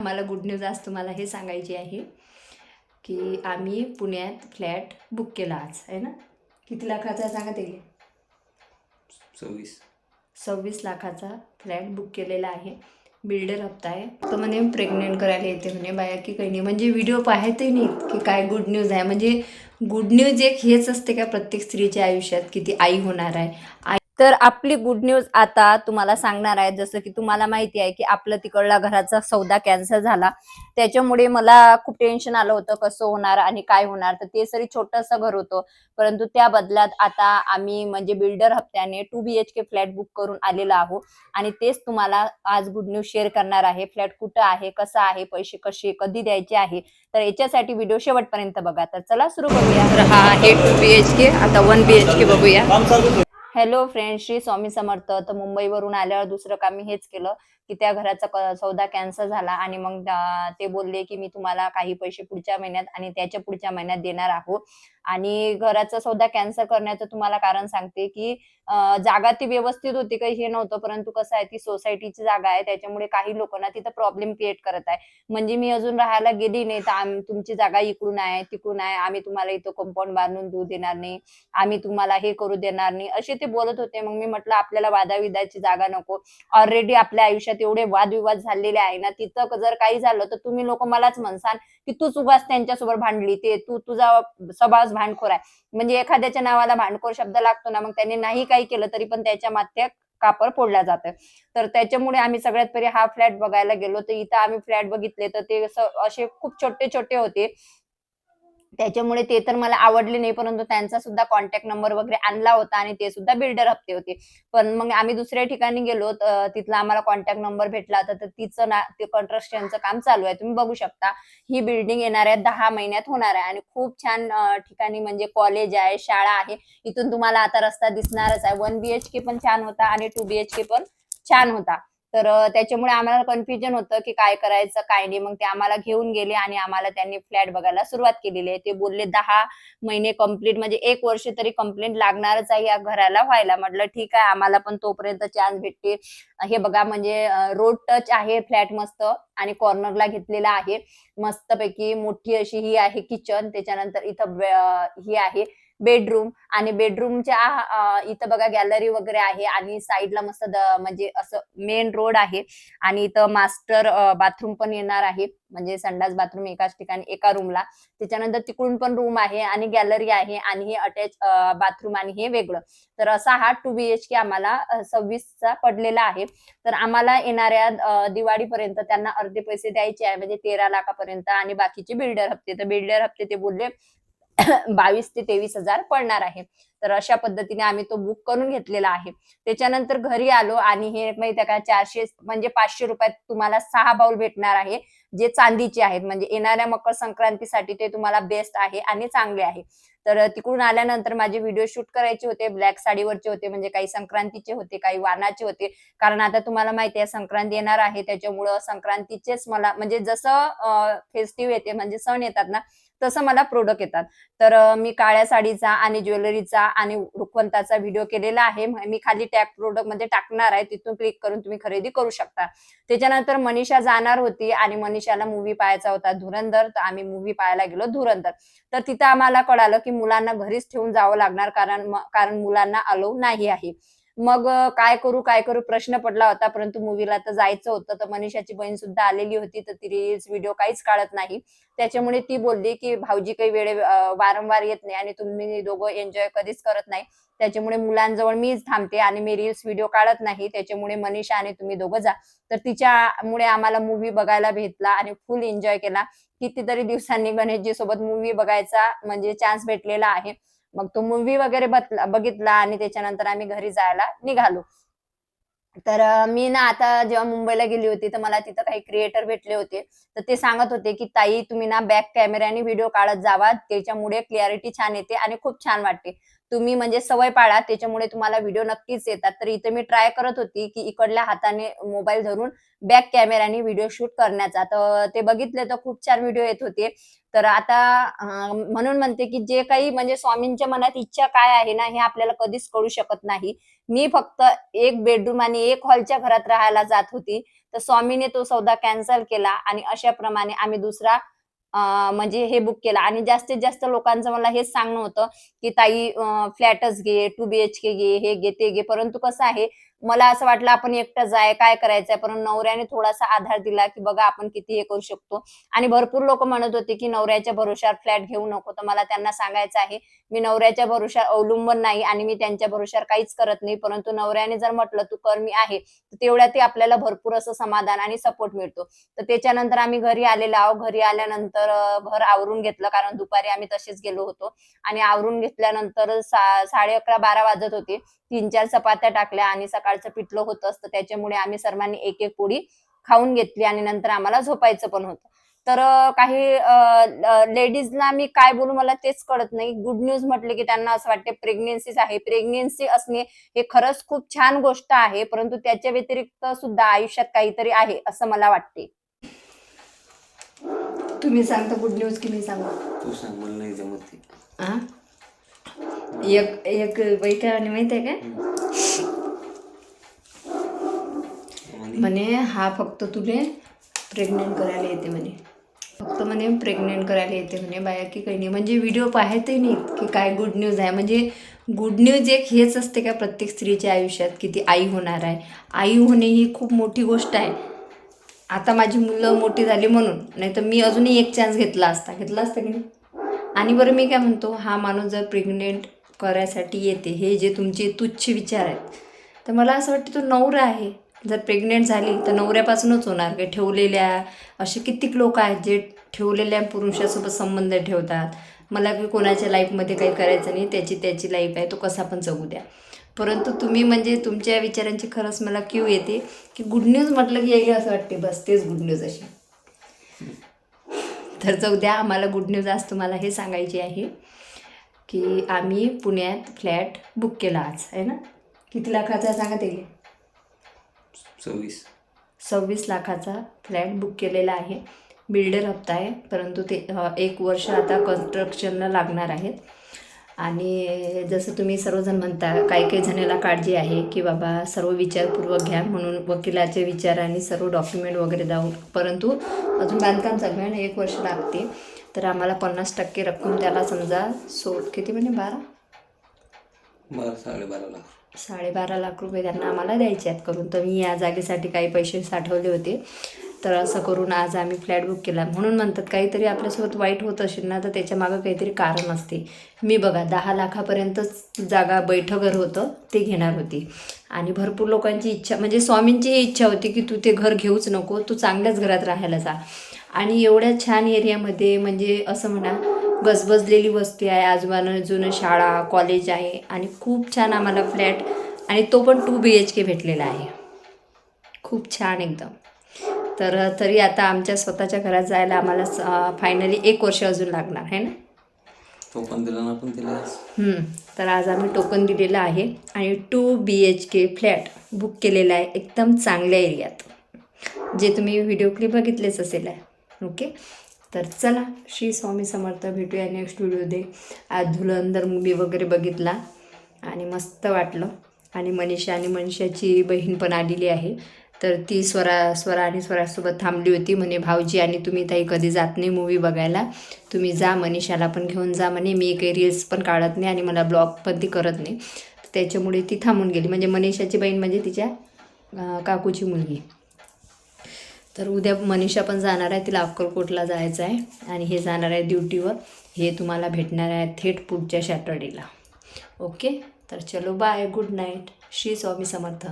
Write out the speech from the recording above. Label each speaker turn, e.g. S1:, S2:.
S1: मला good news आज तुम्हाला हे सांगायची आहे की आम्ही पुण्यात फ्लॅट बुक केला आज, आहे ना. किती लाखाचा सांगा ते? 26 लाखाचा फ्लॅट बुक केलेला आहे. बिल्डर हप्ता आहे. तर म्हणे प्रेग्नेंट करायला येते म्हणे बाया की काही नाही, म्हणजे व्हिडिओ पाहतही नाहीत की काय गुड न्यूज आहे. म्हणजे गुड न्यूज एक हेच असते का प्रत्येक स्त्रीच्या आयुष्यात की ती आई होणार आहे. तर आपली गुड न्यूज आता तुम्हाला सांगणार आहे. जसं की तुम्हाला माहिती आहे की आपलं तिकडला घराचा सौदा कॅन्सल झाला, त्याच्यामुळे मला खूप टेन्शन आलं होतं कसं होणार आणि काय होणार. तर ते सरी छोटंसं घर होतं, परंतु त्या बदल्यात आता आम्ही म्हणजे बिल्डर हप्त्याने 2 BHK फ्लॅट बुक करून आलेलो आहोत आणि तेच तुम्हाला आज गुड न्यूज शेअर करणार आहे. फ्लॅट कुठं आहे, कसा आहे, पैसे कसे कधी द्यायचे आहे, तर याच्यासाठी व्हिडिओ शेवटपर्यंत बघा. तर चला सुरू करूया. तर हा आहे 2 BHK. आता 1 BHK बघूया. Hello friends, Shri Swami Samarth. तर मुंबईवरून आल्यावर दुसरं काम मी हेच केलं की त्या घराचा सौदा कॅन्सल झाला आणि मग ते बोलले की मी तुम्हाला काही पैसे पुढच्या महिन्यात आणि त्याच्या पुढच्या महिन्यात देणार आहोत. आणि घराचा सौदा कॅन्सल करण्याचं तुम्हाला कारण सांगते की जागा ती व्यवस्थित होती, काही हे नव्हतं, परंतु कसं आहे ती सोसायटीची जागा आहे, त्याच्यामुळे काही लोक ना तिथं प्रॉब्लेम क्रिएट करत आहे. म्हणजे मी अजून राहायला गेली नाही तर तुमची जागा इकडून आहे तिकडून आहे, आम्ही तुम्हाला इथं कंपाऊंड बांधून देऊ देणार नाही, आम्ही तुम्हाला हे करू देणार नाही, असे ते बोलत होते. मग मी म्हटलं आपल्याला वादाविदाची जागा नको. ऑलरेडी आपल्या आयुष्यात एवढे वादविवाद झालेले आहे ना, तिथं जर काही झालं तर तुम्ही लोक मलाच म्हणसान की तूच उगाच त्यांच्यासोबत भांडली, ते तुझा स्वभावच भांडखोर आहे. म्हणजे एखाद्याच्या नावाला भांडखोर शब्द लागतो ना, मग त्यांनी नाही काही केलं तरी पण त्याच्या माथ्यात कापर फोडल्या जातं. तर त्याच्यामुळे आम्ही सगळ्यात पहिले हा फ्लॅट बघायला गेलो. तर इथं आम्ही फ्लॅट बघितले तर ते असे खूप छोटे छोटे होते, त्याच्यामुळे ते तर मला आवडले नाही, परंतु त्यांचा सुद्धा कॉन्टॅक्ट नंबर वगैरे आणला होता आणि ते सुद्धा बिल्डर हप्ते होते. पण मग आम्ही दुसऱ्या ठिकाणी गेलो, तिथला आम्हाला कॉन्टॅक्ट नंबर भेटला होता. तर तिचं ना ते कन्स्ट्रक्शनचं काम चालू आहे, तुम्ही बघू शकता. ही बिल्डिंग येणाऱ्या 10 महिन्यात होणार आहे आणि खूप छान ठिकाणी म्हणजे कॉलेज आहे, शाळा आहे. इथून तुम्हाला आता रस्ता दिसणारच आहे. 1 BHK पण छान होता आणि 2 BHK पण छान होता. तर त्याच्यामुळे आम्हाला कन्फ्युजन होतं की काय करायचं काय नाही. मग ते आम्हाला घेऊन गेले आणि आम्हाला त्यांनी फ्लॅट बघायला सुरुवात केलेली आहे. ते बोलले 10 महिने कंप्लीट म्हणजे 1 वर्ष तरी कंप्लीट लागणारच आहे या घराला व्हायला. म्हटलं ठीक आहे, आम्हाला पण तोपर्यंत चान्स भेटते. हे बघा म्हणजे रोड टच आहे फ्लॅट मस्त आणि कॉर्नरला घेतलेला आहे. मस्तपैकी मोठी अशी ही आहे किचन. त्याच्यानंतर इथं ही आहे बेडरूम आणि बेडरूमच्या इथं बघा गॅलरी वगैरे आहे आणि साईडला मस्त म्हणजे असं मेन रोड आहे आणि इथं मास्टर बाथरूम पण येणार आहे, म्हणजे संडास बाथरूम एकाच ठिकाणी एका रूमला. त्याच्यानंतर तिकडून पण रूम आहे आणि गॅलरी आहे आणि हे अटॅच बाथरूम आणि हे वेगळं. तर असा हा 2 BHK आम्हाला 26चा पडलेला आहे. तर आम्हाला येणाऱ्या दिवाळीपर्यंत त्यांना अर्धे पैसे द्यायचे आहे, म्हणजे 13 लाखापर्यंत आणि बाकीचे बिल्डर हप्ते. तर बिल्डर हप्ते ते बोलले 22 ते 23,000 पडणार आहे. तर अशा पद्धतीने आम्ही तो बुक करून घेतलेला आहे. त्याच्यानंतर घरी आलो आणि हे माहिती आहे का 400 म्हणजे 500 रुपयात तुम्हाला 6 बाउल भेटणार आहे, जे चांदीचे आहेत. म्हणजे येणाऱ्या मकर संक्रांतीसाठी ते तुम्हाला बेस्ट आहे आणि चांगले आहे. तर तिकडून आल्यानंतर माझे व्हिडिओ शूट करायचे होते. ब्लॅक साडीवरचे होते, म्हणजे काही संक्रांतीचे होते, काही वाणाचे होते. कारण आता तुम्हाला माहिती आहे संक्रांत येणार आहे, त्याच्यामुळं संक्रांतीचेच मला म्हणजे जसं फेस्टिव्ह येते म्हणजे सण येतात ना, तसं मला प्रोडक्ट येतात. तर मी काळ्या साडीचा आणि ज्वेलरीचा आणि रुखवंताचा व्हिडिओ केलेला आहे. मी खाली टॅग प्रोडक्ट मध्ये टाकणार आहे, तिथून क्लिक करून तुम्ही खरेदी करू शकता. त्याच्यानंतर मनीषा जाणार होती आणि मनीषाला मूव्ही पाहायचा होता धुरंधर, तर आम्ही मूव्ही पाहायला गेलो धुरंधर. तर तिथं आम्हाला कळालं की मुलांना घरीच ठेवून जावं लागणार, कारण मुलांना अलाउ नाही आहे. मग काय करू प्रश्न पडला होता, परंतु मूवीला तर जायचं होतं. तर मनीषाची बहीण सुद्धा आलेली होती, तर ती रील्स व्हिडिओ काहीच काढत नाही. त्याच्यामुळे ती बोलली की भाऊजी काही वारंवार येत नाही आणि तुम्ही दोघं एन्जॉय कधीच करत नाही, त्याच्यामुळे मुलांजवळ मीच थांबते आणि मी रील्स व्हिडिओ काढत नाही, त्याच्यामुळे मनीषा आणि तुम्ही दोघं जा. तर तिच्यामुळे आम्हाला मूव्ही बघायला भेटला आणि फुल एन्जॉय केला. कितीतरी दिवसांनी गणेशजी सोबत मूव्ही बघायचा म्हणजे चान्स भेटलेला आहे. मग तो मूव्ही वगैरे बघितला आणि त्याच्यानंतर आम्ही घरी जायला निघालो. तर मी ना आता जेव्हा मुंबईला गेली होती, तर मला तिथं काही क्रिएटर भेटले होते. तर ते सांगत होते, की "ताई तुम्ही ना बॅक कॅमेऱ्याने व्हिडिओ काढत जावा, त्याच्यामुळे क्लॅरिटी छान येते आणि खूप छान वाटते."
S2: तुम्ही म्हणजे सवय पाळा, त्याच्यामुळे तुम्हाला व्हिडिओ नक्कीच येतात. तर इथे मी ट्राय करत होती, की इकडल्या हाताने मोबाईल धरून बॅक कॅमेराने व्हिडिओ शूट करण्याचा. तर ते बघितले तर खूप छान व्हिडिओ येत होते. तर आता म्हणून म्हणते, की जे काही म्हणजे स्वामींच्या मनात इच्छा काय आहे ना, हे आपल्याला कधीच कळू शकत नाही. मी फक्त एक बेडरूम आणि एक हॉलच्या घरात राहायला जात होती. तर स्वामीने तो सौदा कॅन्सल केला आणि अशाप्रमाणे आम्ही दुसरा म्हणजे हे बुक केलं आणि जास्तीत जास्त लोकांचं मला हेच सांगणं होतं, की "ताई फ्लॅटच घे, 2 बीएचके घे, हे घे, ते घे." परंतु कसं आहे, मला असं वाटलं आपण एकटंच आहे, काय करायचंय? परंतु नवऱ्याने थोडासा आधार दिला, की बघा आपण किती हे करू शकतो आणि भरपूर लोकं म्हणत होते, की "नवऱ्याच्या भरोश्यावर फ्लॅट घेऊ नको." तर मला त्यांना सांगायचं आहे, मी नवऱ्याच्या भरोश्यावर अवलंबून नाही आणि मी त्यांच्या भरोश्यावर काहीच करत नाही. परंतु नवऱ्याने जर म्हटलं, "तू कर, मी आहे." तर तेवढ्यातही आपल्याला भरपूर असं समाधान आणि सपोर्ट मिळतो. तर त्याच्यानंतर आम्ही घरी आलेलो आहोत. घरी आल्यानंतर घर आवरून घेतलं कारण दुपारी आम्ही तसेच गेलो होतो आणि आवरून घेतल्यानंतर 11:30-12 वाजत होते. 3-4 चपात्या टाकल्या आणि सकाळचं पिठलं होतंच, तर त्याच्यामुळे आम्ही सर्वांनी एक-एक पोळी खाऊन घेतली आणि नंतर आम्हाला झोपायचं पण होतं. तर काही लेडीजला मी काय बोलू मला तेच कळत नाही. गुड न्यूज म्हटले की त्यांना असं वाटते प्रेग्नन्सीच आहे. प्रेग्नन्सी असणे हे खरंच खूप छान गोष्ट आहे, परंतु त्याच्या व्यतिरिक्त सुद्धा आयुष्यात काहीतरी आहे, असं मला वाटते.
S1: तुम्ही सांगता गुड न्यूज की मी सांगू?
S3: तू सांग, मला नाही जमत ते.
S1: हा, एक एक बाई काय म्हणे माहिती आहे काय? म्हणे हा फक्त तुले प्रेग्नेंट करायला येते म्हणे. फक्त म्हणे प्रेग्नेंट करायला येते म्हणे, बाया की काही नाही. म्हणजे व्हिडिओ पाहतही नाहीत की काय गुड न्यूज आहे. म्हणजे गुड न्यूज एक हेच असते का प्रत्येक स्त्रीच्या आयुष्यात की ती आई होणार आहे. आई होणे ही खूप मोठी गोष्ट आहे. आता माझी मुलं मोठी झाली म्हणून, नाही तर मी अजूनही एक चान्स घेतला असता की नाही. आणि बरं मी काय म्हणतो, हा माणूस जर प्रेग्नेंट करायसाठी येते, हे जे तुमचे तुच्छ विचार आहेत, तर मला असं वाटतं तो नवरा आहे. जर प्रेग्नेंट झाली तर नवऱ्यापासूनच होणार. काही ठेवलेल्या असे कित्येक लोक आहेत जे ठेवलेल्या पुरुषासोबत संबंध ठेवतात. मला की कोणाच्या लाईफमध्ये काही करायचं नाही, त्याची लाईफ आहे, तो कसा पण जगू द्या. परंतु तुम्ही म्हणजे तुमच्या विचारांची खरंच मला क्यू येते की गुड न्यूज म्हटलं की येईल असं वाटते, बस तेच गुड न्यूज अशी. तर जाऊ द्या, आम्हाला गुड न्यूज आज तुम्हाला हे सांगायची आहे की आम्ही पुण्यात फ्लॅट बुक केला आज, आहे ना. किती लाखाचा सांगा ते? 26 लाखाचा फ्लॅट बुक केलेला आहे. बिल्डर हप्ता आहे, परंतु ते 1 वर्ष आता कन्स्ट्रक्शनला लागणार आहेत. आणि जसं तुम्ही सर्वजण म्हणता, काही काही जणांना काळजी आहे की बाबा सर्व विचारपूर्वक घ्या, म्हणून वकिलाचे विचारांनी सर्व डॉक्युमेंट वगैरे जाऊन, परंतु अजून बांधकाम चालू आहे ना, 1 वर्ष लागते. तर आम्हाला 50% रक्कम त्याला समजा किती म्हणजे 12.5 लाख रुपये त्यांना आम्हाला द्यायचे आहेत करून. तर मी या जागेसाठी काही पैसे साठवले होते. तर असं करून आज आम्ही फ्लॅट बुक केला. म्हणून म्हणतात काहीतरी आपल्यासोबत वाईट होत असेल ना, तर त्याच्यामागं काहीतरी कारण असते. मी बघा 10 लाखापर्यंतच जागा बैठं घर होतं ते घेणार होती. आणि भरपूर लोकांची इच्छा, म्हणजे स्वामींची इच्छा होती की तू ते घर घेऊच नको, तू चांगल्याच घरात राहायला जा. आणि एवढ्या छान एरियामध्ये, म्हणजे असं म्हणा गजबजलेली वस्ती आहे, आजूबाजूनं शाळा कॉलेज आहे आणि खूप छान आम्हाला फ्लॅट, आणि तो पण 2 BHK भेटलेला आहे. खूप छान एकदम. तर तरी आता आमच्या स्वतःच्या घरात जायला आम्हाला फायनली 1 वर्ष अजून लागणार आहे ना.
S3: टोकन दिलं ना आपण तिला.
S1: तर आज आम्ही टोकन दिलेलं आहे आणि 2 BHK फ्लॅट बुक केलेला आहे एकदम चांगल्या एरियात, जे तुम्ही व्हिडिओ क्लिप बघितलेच असेल आहे. ओके, तर चला, श्री स्वामी समर्थ. भेटूया नेक्स्ट व्हिडिओ. आज धुरंधर मूवी वगैरे बघितला आणि मस्त वाटलं. आणि मनीषा आणि मनीषाची बहीण पण आलेली आहे. तर ती स्वरा आणि स्वरासोबत थांबली होती. म्हणे भाऊजी आणि तुम्ही ताई कधी जात नाही मूवी बघायला, तुम्ही जा, मनीषाला पण घेऊन जा म्हणे. मी काही रील्स पण काढत नाही आणि मला ब्लॉग पण ती करत नाही, त्याच्यामुळे ती थांबून गेली. म्हणजे मनीषाची बहीण म्हणजे तिच्या काकूची मुलगी. तर उद्या मनीषा पण जाणार आहे, तिला अक्कलकोटला जायचं आहे आणि हे जाणार आहे ड्युटीवर. हे तुम्हाला भेटणार आहे थेट पुढच्या सॅटर्डेला. ओके, तर चलो bye, good night, Shri Swami Samarth.